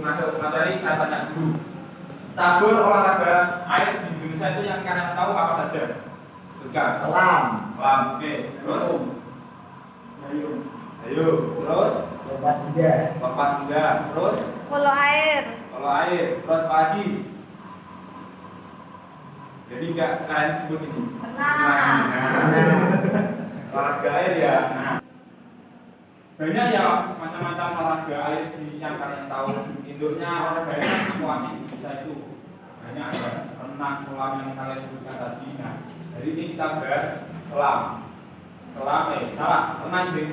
masuk materi saya tanya dulu. Cabur olahraga air di Indonesia itu yang kalian tahu apa saja? Sebutkan. Selam. Selam. Oke. Terus? Ayo. Terus? Lompat indah. Lompat indah. Terus? Polo air. Polo air. Terus apa lagi? Jadi enggak kalian sebut ini. Renang. Olahraga air ya. Nah. Banyak ya macam-macam olahraga air di yang kalian tahu. Induknya olahraganya semuanya bisa itu. Banyak ada renang, selam yang kalian sebutkan tadi. Nah, hari ini kita bahas selam. Selam salah, renang ding.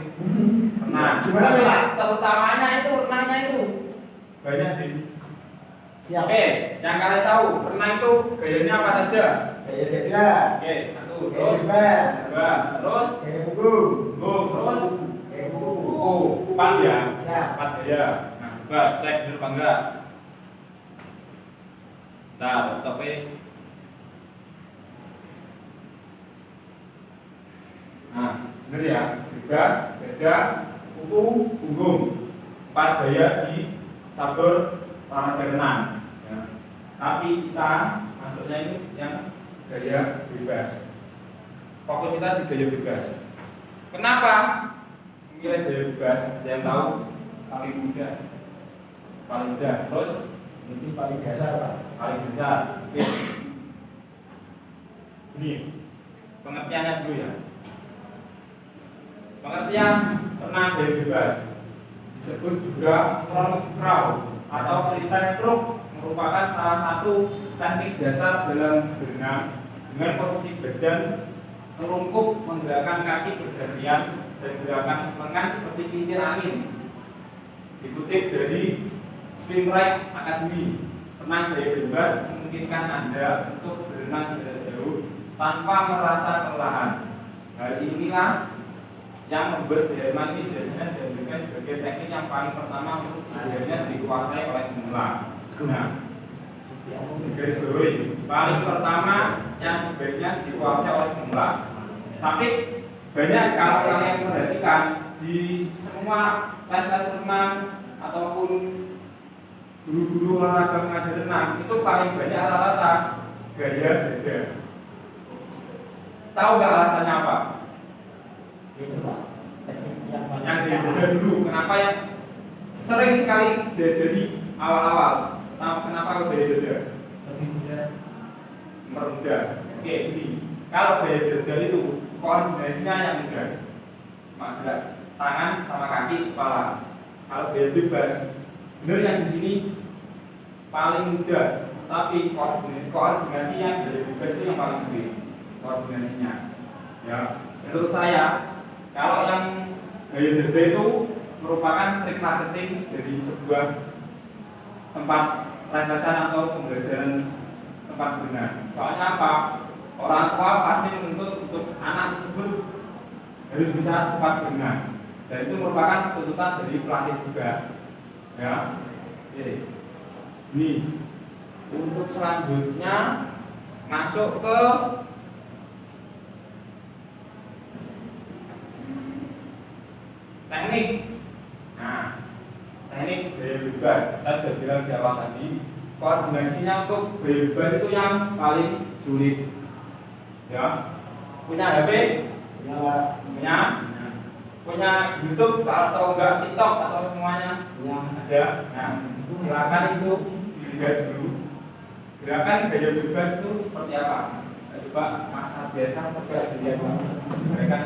Renang. Gimana Pak? Terutamanya itu renangnya itu. Banyak ding. Siap. Oke, yang kalian tahu renang itu gayanya apa saja? Gaya dada. Oke, satu, Gaya terus, bebas. terus, Gaya punggung. terus, Gaya kuku. empat ya, Siap. empat gaya. Nah, coba cek dulu apa enggak. Nah, tapi nah, bener ya, bebas, dada, kuku, punggung. Empat gaya di cabur olahraga renang. Ya. Tapi kita masuknya ini yang gaya bebas. Fokus kita di gaya bebas. Kenapa memilih gaya bebas? Ada yang tahu? Paling mudah, paling mudah. Terus Ini paling dasar Pak. paling besar. Oke. Ini pengertiannya dulu ya. Pengertian renang gaya bebas disebut juga front crawl atau freestyle stroke, merupakan salah satu teknik dasar dalam berenang dengan posisi badan terungkup, menggerakkan kaki bergantian dan gerakan lengan seperti kincir angin. Dikutip dari Swimride Academy, renang gaya bebas memungkinkan Anda untuk berenang jarak jauh tanpa merasa kelelahan. Hal inilah yang membuat gaya renang ini biasanya dianjurkan sebagai teknik yang paling pertama untuk sebenarnya dikuasai oleh pemula. Nah, garis bawahi paling pertama yang sebaiknya dikuasai oleh pemula. Tapi banyak kalau kalian perhatikan di semua les-les renang ataupun guru-guru olahraga mengajar renang itu paling banyak rata-rata gaya dada. Tahu nggak alasannya apa? Itu Pak. Teknik yang paling Yang gaya dada dulu. Kenapa yang sering sekali diajari awal-awal? Tahu kenapa kalau gaya dada? lebih mudah. Merendah. Oke, ini kalau gaya dada itu koordinasinya yang mudah, cuma gerak tangan sama kaki, kepala. Kalau gaya bebas, benar yang di sini paling mudah, tapi koordinasi yang gaya bebas itu yang paling sulit koordinasinya. Ya, menurut saya kalau yang gaya dada itu merupakan trik marketing dari sebuah tempat les-lesan atau pembelajaran tempat berenang. Soalnya apa? Orang tua pasti menuntut untuk anak tersebut harus bisa cepat berenang, dan itu merupakan tuntutan dari pelatih juga. Ya, oke. Nih, untuk selanjutnya masuk ke teknik. Nah, teknik gaya bebas. Saya sudah bilang di awal tadi, koordinasinya untuk gaya bebas itu yang paling sulit. Ya, punya HP, Ya, punya YouTube atau enggak TikTok atau semuanya yang ada. Nah, silakan itu dilihat dulu. Gerakan gaya bebas itu seperti apa? Nah, coba Mas Ardiansa coba dilihat gerakan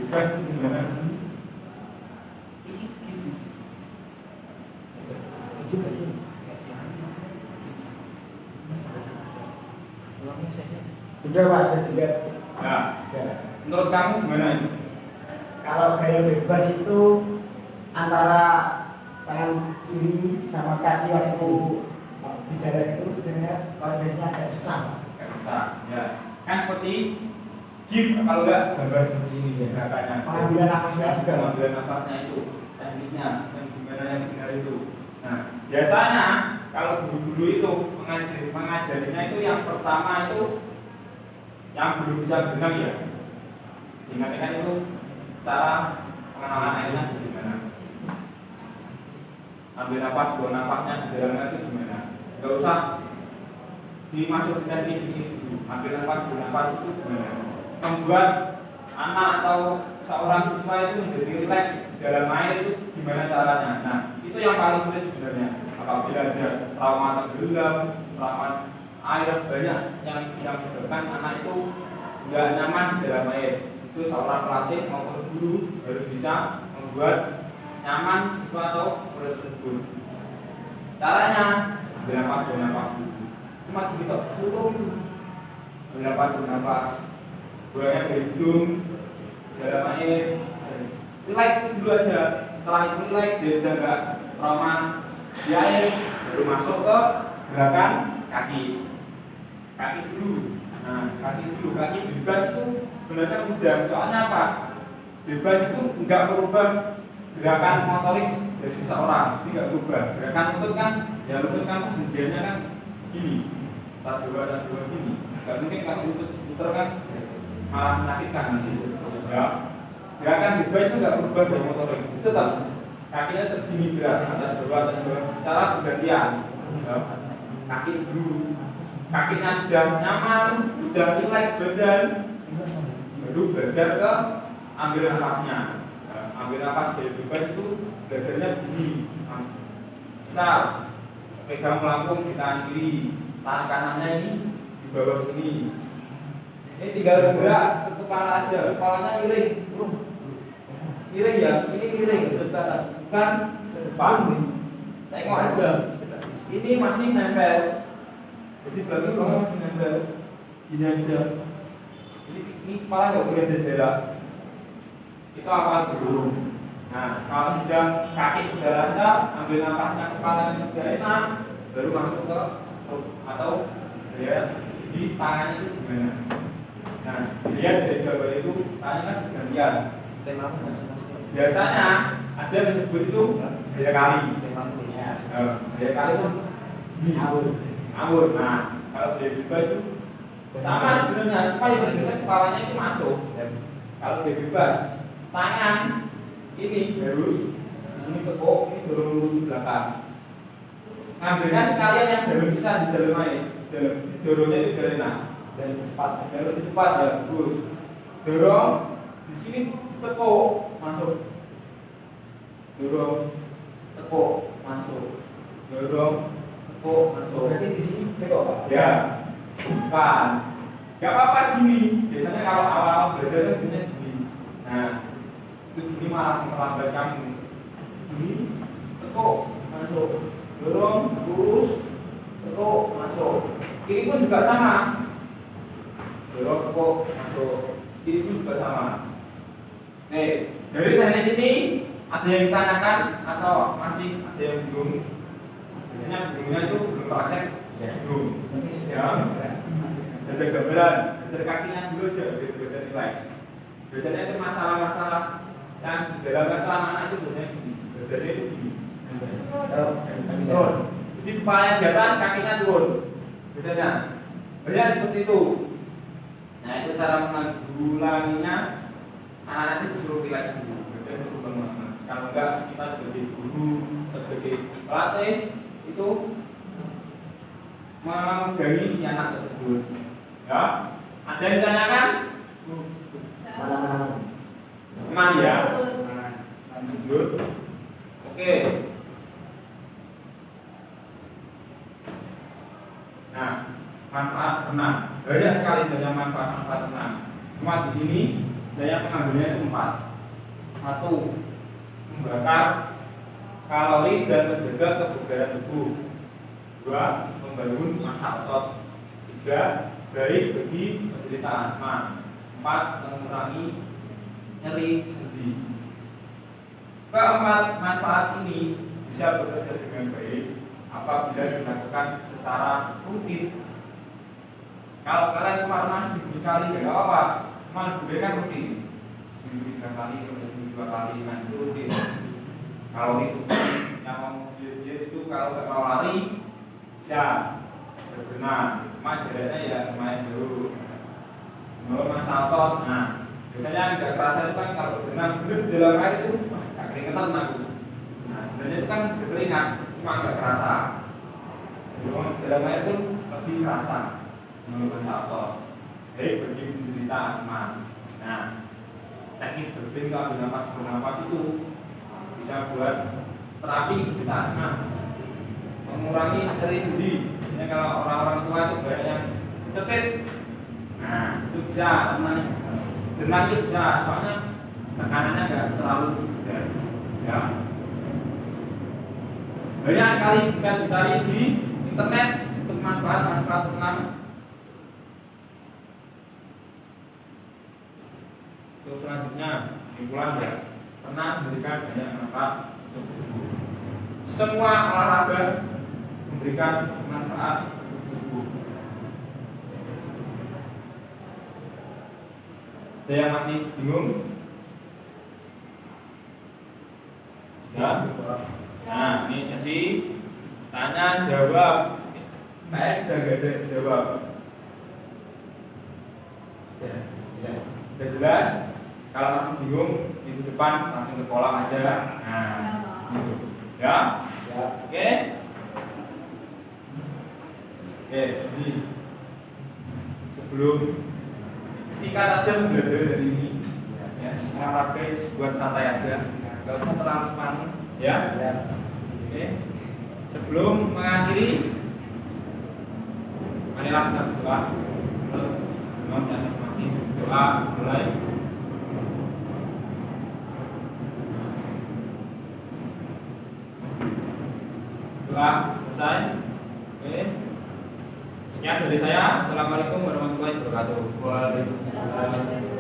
bebas itu gimana? sudah Pak, saya lihat. Nah, Ya. menurut kamu gimana ini? Kalau gaya bebas itu antara tangan kiri sama kaki waktu bicara itu sebenarnya koordinasinya agak susah. Gak bisa, ya. Kan seperti GIF, kalau enggak gambar seperti ini ya gerakannya. Pengambilan nafasnya juga. Pengambilan nafasnya itu, tekniknya, dan gimana yang benar itu. Nah, biasanya kalau guru-guru itu mengajarinya itu yang pertama itu yang belum bisa berenang ya. Ingatkan itu cara pengenalan airnya gimana. ambil nafas, buang nafasnya di dalam air itu gimana? Gak usah dimasuk di teknik ini dulu. Ambil nafas, buang nafas itu gimana? Membuat anak atau seorang siswa itu menjadi rileks di dalam air itu gimana caranya? Nah, itu yang paling sulit sebenarnya. Apabila ada trauma tenggelam, trauma air banyak yang bisa menyebabkan anak itu nggak nyaman di dalam air. Itu seorang pelatih maupun guru harus bisa membuat nyaman siswa atau murid tersebut. Caranya ambil nafas, buang nafas dulu. Cuma gini kok, suruh ambil nafas, buang nafas. Buangnya dari hidung, dalam air. Relax itu dulu aja. Setelah itu relax, dia sudah nggak trauma di air, baru masuk ke gerakan kaki. Kaki dulu. Nah, kaki dulu, kaki bebas itu sebenarnya mudah. Soalnya apa? Bebas itu nggak merubah gerakan motorik dari seseorang, tidak berubah. Gerakan lutut kan, ya lutut kan sendirinya kan gini, tas dua gini. Nggak mungkin kalau lutut putar kan malah menyakitkan nanti. Ya, gerakan bebas itu nggak berubah dari motorik. Itu tetap kakinya tetap gini gerak atas bawah secara bergantian. Ya. Kaki dulu, kakinya sudah nyaman, sudah rileks badan, baru belajar ke ambil nafasnya. Ambil nafas dari bebas itu belajarnya begini. Misal pegang pelampung di tangan kiri, tangan kanannya ini di bawah sini. Ini tinggal gerak ke kepala aja, kepalanya miring, miring ya, ini miring ke atas, bukan ke depan. Tengok aja, ini masih nempel. Jadi belakang kamu masih nempel, ini aja. Ini kepala nggak boleh ada jarak. Itu apa dulu. Nah, kalau sudah kaki sudah lancar, ambil nafasnya kepala sudah enak, baru masuk ke atau ya di tangannya itu gimana. Nah, dilihat dari gambar itu tangannya kan bergantian. Biasanya ada yang disebut itu daya kali. Daya kali itu ngawur. Nah, kalau dia bebas itu sama sebenarnya, cuma yang berbeda kepalanya itu masuk. Kalau dia bebas tangan ini harus di sini tekuk, ini dorong lurus ke belakang. Ngambilnya sekalian yang dalam sisa di dalam air, dorongnya itu dari enak dan lebih cepat ya, terus dorong di sini tekuk masuk, dorong tekuk masuk, dorong tekuk masuk. Berarti di sini tekuk Pak? Ya, bukan. Gak apa-apa gini. Biasanya kalau awal belajar kan gini. Nah, ini malah memperlambat kamu. Ini tekuk masuk, dorong lurus, tekuk masuk. Kiri pun juga sama, dorong tekuk masuk. Kiri pun juga sama. Nih, dari teknik ini ada yang ditanyakan atau masih ada yang bingung? Biasanya bingungnya itu belum praktek, ya bingung. Ya, ada gambaran, belajar kakinya dulu aja, biar nilai. Biasanya itu masalah-masalah yang di dalam kata anak-anak itu biasanya gini, belajarnya itu gini. Turun. Jadi kepalanya di atas, kakinya turun. Biasanya banyak seperti itu. Nah, itu cara menanggulanginya. Anak-anak itu disuruh relax dulu, belajar disuruh bangun. Kalau enggak, kita sebagai guru atau sebagai pelatih itu memegangi si anak tersebut. Ya, ada yang ditanyakan? Aman ya? Lanjut. Oke. Nah, manfaat tenang. Banyak sekali banyak manfaat tenang. Cuma di sini daya pengambilnya itu 4. 1. Membakar kalori dan menjaga kebugaran tubuh. 2. Membangun massa otot. 3. Baik bagi penderita asma. 4. Mengurangi nyeri sendi. Keempat manfaat ini bisa bekerja dengan baik apabila dilakukan secara rutin. Kalau kalian cuma renang seminggu sekali ya nggak apa-apa, cuma lebih baik kan rutin. Seminggu 3 kali, seminggu 2 kali, nah itu rutin. Kalau itu yang mau diet itu kalau nggak mau lari bisa berenang, cuma jaraknya ya lumayan jauh. Kalau massa otot, nah biasanya tidak kerasa itu kan kalau berenang bener di dalam air itu keringetan aku. Nah sebenarnya itu kan berkeringat, cuma nggak kerasa. Dalam air pun lebih kerasa menurut Salto. Jadi bagi penderita asma. Nah, teknik breathing kalau bernapas itu bisa buat terapi penderita asma, mengurangi nyeri sendi. Misalnya kalau orang-orang tua itu banyak yang cetit, nah itu bisa dengan itu bisa, soalnya tekanannya nggak terlalu gede, ya. Banyak kali bisa dicari di internet untuk manfaat tentang. Untuk selanjutnya, kesimpulan ya, pernah memberikan banyak manfaat untuk tubuh. Semua olahraga memberikan manfaat untuk tubuh. Ada yang masih bingung? Ya. Nah, ini sesi tanya jawab. Saya sudah nggak ada yang jawab. Sudah jelas? Kalau masih bingung, minggu depan langsung ke kolam aja. Nah, gitu. Ya? Ya. Oke? Oke, ini sebelum sikat aja belajar dari ini. Ya, olahraga buat santai aja. Gak usah terlalu panik. Ya? Ya. Oke. Sebelum mengakhiri, marilah kita berdoa. Doa mulai. Doa selesai. Oke. Sekian dari saya. Assalamualaikum warahmatullahi wabarakatuh. Waalaikumsalam.